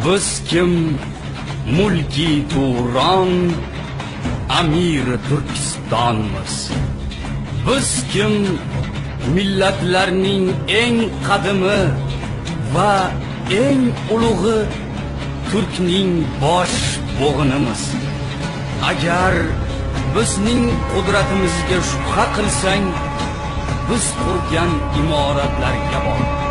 Biz kim? Mulki Turon, Amir Turkistonmiz. Biz kim? Millatlarning eng qadimi va eng ulug'i Turkning bosh bo'g'inimiz. Agar bizning qudratimizga shubha qilsang, biz qurgan imoratlarga bor.